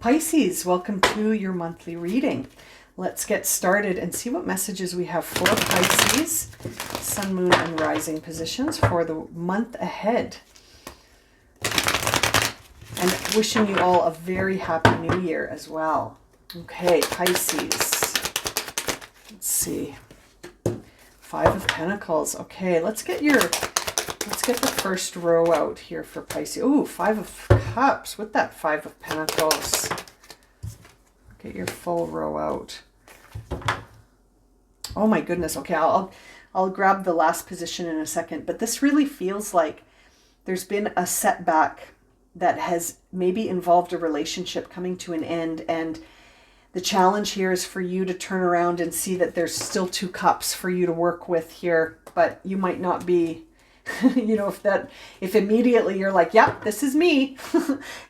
Pisces, welcome to your monthly reading. Let's get started and see what messages we have for Pisces, Sun, Moon, and Rising positions for the month ahead. And wishing you all a very happy new year as well. Okay, Pisces. Let's see. Five of Pentacles. Okay, let's get the first row out here for Pisces. Ooh, Five of Cups with that Five of Pentacles. Get your full row out. Oh my goodness. Okay, I'll grab the last position in a second, but this really feels like there's been a setback that has maybe involved a relationship coming to an end, and the challenge here is for you to turn around and see that there's still two cups for you to work with here, but you might not be if immediately you're like, yep, this is me,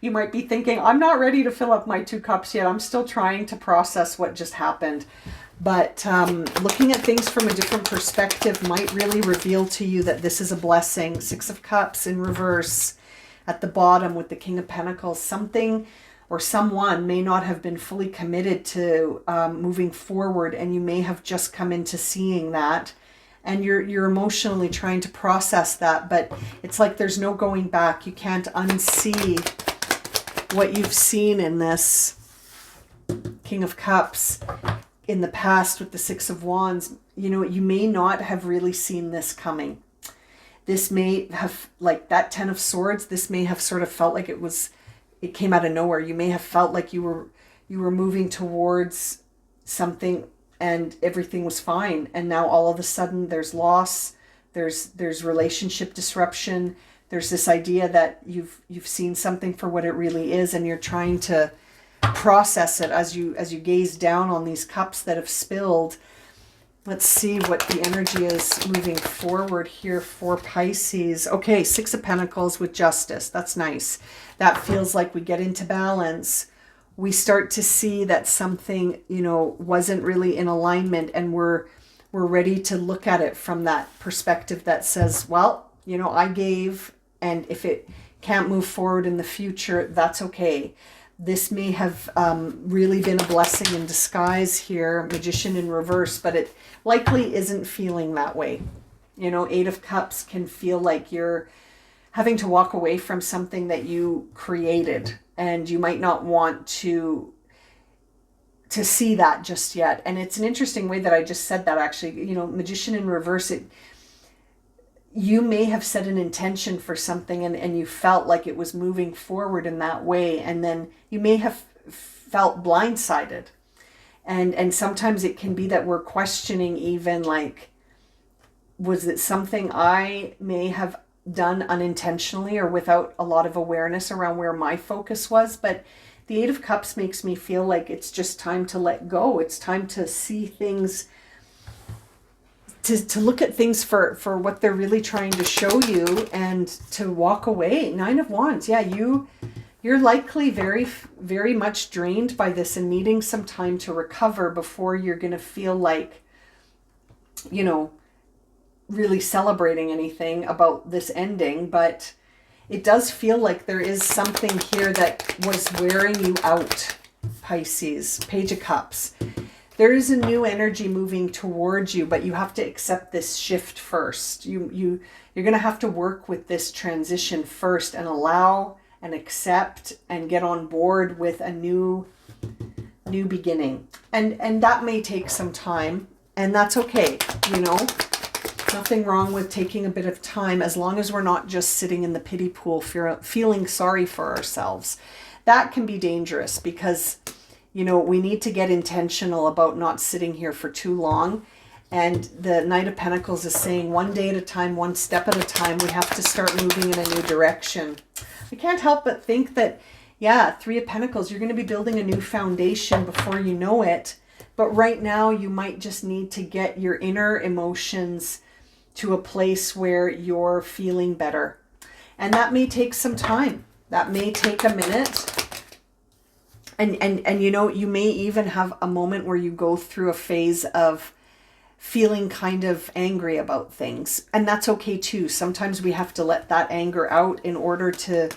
you might be thinking, I'm not ready to fill up my two cups yet. I'm still trying to process what just happened. But looking at things from a different perspective might really reveal to you that this is a blessing. Six of Cups in reverse at the bottom with the King of Pentacles. Something or someone may not have been fully committed to moving forward, and you may have just come into seeing that. And you're emotionally trying to process that, but it's like there's no going back. You can't unsee what you've seen in this King of Cups in the past with the Six of Wands. You know, you may not have really seen this coming. This may have, like that Ten of Swords, this may have sort of felt like it came out of nowhere. You may have felt like you were moving towards something and everything was fine, and now all of a sudden there's loss, there's relationship disruption, there's this idea that you've seen something for what it really is, and you're trying to process it as you gaze down on these cups that have spilled. Let's see what the energy is moving forward here for Pisces. Okay, Six of Pentacles with Justice. That's nice. That feels like we get into balance. We start to see that something, wasn't really in alignment, and we're ready to look at it from that perspective that says, well, I gave, and if it can't move forward in the future, that's okay. This may have really been a blessing in disguise here, Magician in reverse, but it likely isn't feeling that way. Eight of Cups can feel like you're having to walk away from something that you created, and you might not want to see that just yet. And it's an interesting way that I just said that, actually. Magician in reverse, you may have set an intention for something, and you felt like it was moving forward in that way, and then you may have felt blindsided. And sometimes it can be that we're questioning even, like, was it something I may have done unintentionally or without a lot of awareness around where my focus was? But the Eight of Cups makes me feel like it's just time to let go. It's time to see things, to look at things for what they're really trying to show you, and to walk away. Nine of Wands. Yeah, you're likely very, very much drained by this and needing some time to recover before you're going to feel like, really celebrating anything about this ending. But it does feel like there is something here that was wearing you out, Pisces. Page of Cups. There is a new energy moving towards you, but you have to accept this shift first. You're going to have to work with this transition first, and allow and accept and get on board with a new beginning. And that may take some time, and that's okay. Nothing wrong with taking a bit of time, as long as we're not just sitting in the pity pool feeling sorry for ourselves. That can be dangerous, because we need to get intentional about not sitting here for too long. And the Knight of Pentacles is saying, one day at a time, one step at a time, we have to start moving in a new direction. I can't help but think that, Three of Pentacles, you're going to be building a new foundation before you know it. But right now, you might just need to get your inner emotions to a place where you're feeling better. And that may take some time. That may take a minute. And you may even have a moment where you go through a phase of feeling kind of angry about things. And that's okay too. Sometimes we have to let that anger out in order to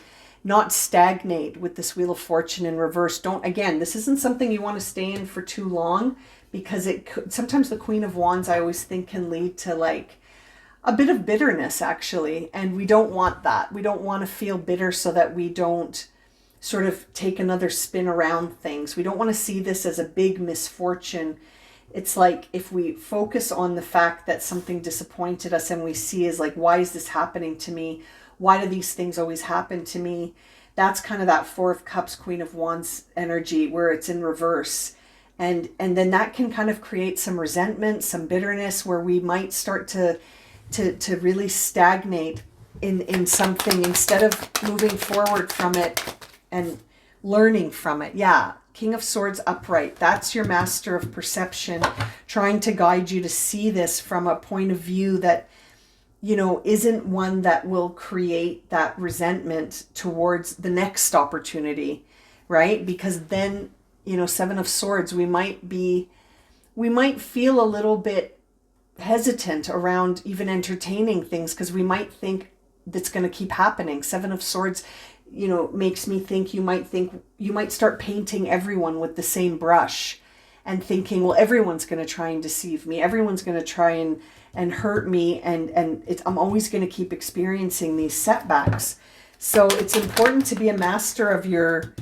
not stagnate with this Wheel of Fortune in reverse. Again, this isn't something you want to stay in for too long, because sometimes the Queen of Wands, I always think, can lead to like a bit of bitterness, actually. And we don't want that. We don't want to feel bitter so that we don't sort of take another spin around things. We don't want to see this as a big misfortune. It's like if we focus on the fact that something disappointed us and we see is like, why is this happening to me? Why do these things always happen to me? That's kind of that Four of Cups, Queen of Wands energy where it's in reverse. And then that can kind of create some resentment, some bitterness, where we might start to really stagnate in something instead of moving forward from it and learning from it. Yeah, King of Swords upright. That's your master of perception, trying to guide you to see this from a point of view that, isn't one that will create that resentment towards the next opportunity, right? Because then, Seven of Swords, we might feel a little bit hesitant around even entertaining things because we might think that's going to keep happening. Seven of Swords, makes me think you might start painting everyone with the same brush and thinking, well, everyone's going to try and deceive me. Everyone's going to try and hurt me. And I'm always going to keep experiencing these setbacks. So it's important to be a master of your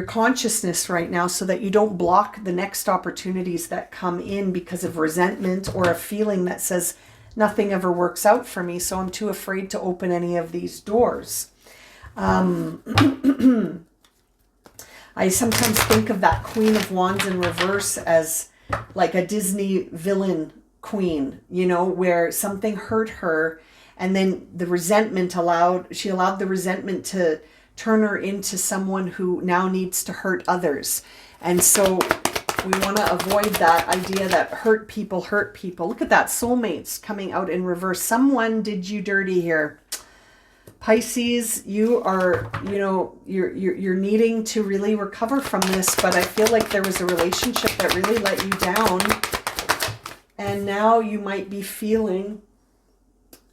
consciousness right now so that you don't block the next opportunities that come in because of resentment or a feeling that says nothing ever works out for me, so I'm too afraid to open any of these doors. I sometimes think of that Queen of Wands in reverse as like a Disney villain queen, where something hurt her and then the resentment allowed the resentment to turn her into someone who now needs to hurt others. And so we want to avoid that idea that hurt people hurt people. Look at that, soulmates coming out in reverse. Someone did you dirty here. Pisces, you are, you're needing to really recover from this, but I feel like there was a relationship that really let you down. And now you might be feeling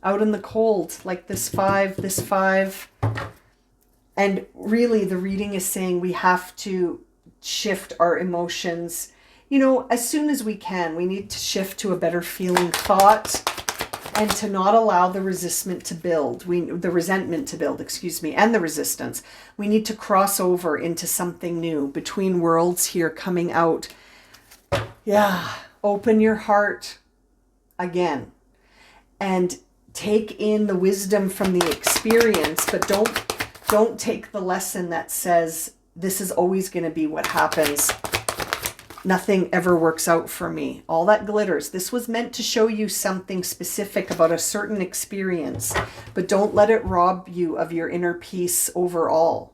out in the cold, like this five. And really the reading is saying we have to shift our emotions, as soon as we can. We need to shift to a better feeling thought and to not allow the resentment to build, and the resistance. We need to cross over into something new, between worlds here coming out. Yeah, open your heart again and take in the wisdom from the experience, but don't take the lesson that says this is always going to be what happens. Nothing ever works out for me. All that glitters. This was meant to show you something specific about a certain experience, but don't let it rob you of your inner peace overall,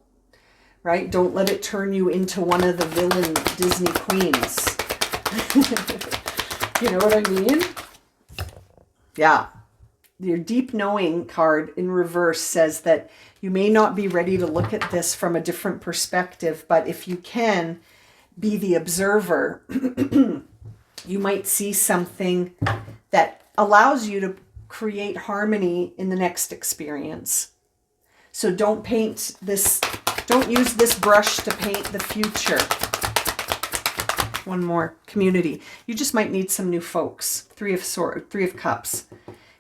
right? Don't let it turn you into one of the villain Disney queens. You know what I mean? Yeah. Your deep knowing card in reverse says that you may not be ready to look at this from a different perspective, but if you can be the observer, you might see something that allows you to create harmony in the next experience. So don't use this brush to paint the future. One more, community. You just might need some new folks. Three of Cups.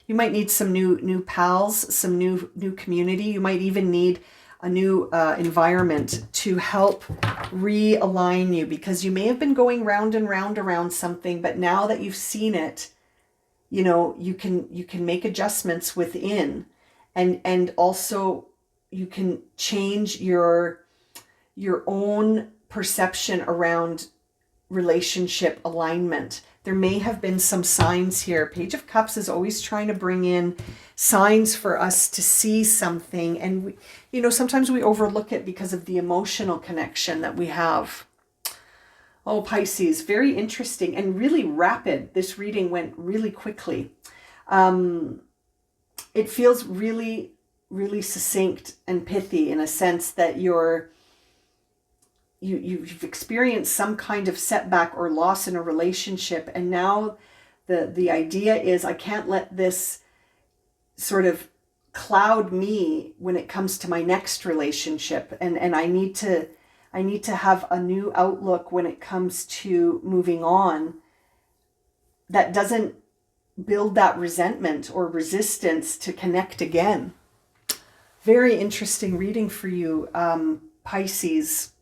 You might need some new pals, some new community. You might even need a new environment to help realign you, because you may have been going round and round around something, but now that you've seen it, you can make adjustments within, and also you can change your own perception around relationship alignment. There may have been some signs here. Page of Cups is always trying to bring in signs for us to see something. And, sometimes we overlook it because of the emotional connection that we have. Oh, Pisces, very interesting and really rapid. This reading went really quickly. It feels really, really succinct and pithy in a sense that you've experienced some kind of setback or loss in a relationship, and now the idea is, I can't let this sort of cloud me when it comes to my next relationship. And I need to have a new outlook when it comes to moving on that doesn't build that resentment or resistance to connect again. Very interesting reading for you, Pisces.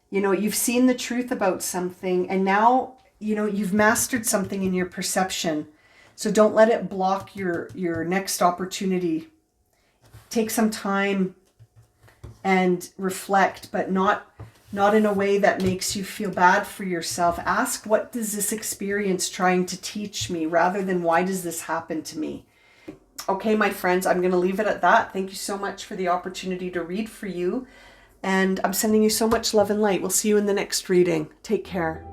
You know, you've seen the truth about something, and now, you know, you've mastered something in your perception. So don't let it block your next opportunity. Take some time and reflect, but not in a way that makes you feel bad for yourself. Ask, what is this experience trying to teach me, rather than why does this happen to me? Okay, my friends, I'm going to leave it at that. Thank you so much for the opportunity to read for you. And I'm sending you so much love and light. We'll see you in the next reading. Take care.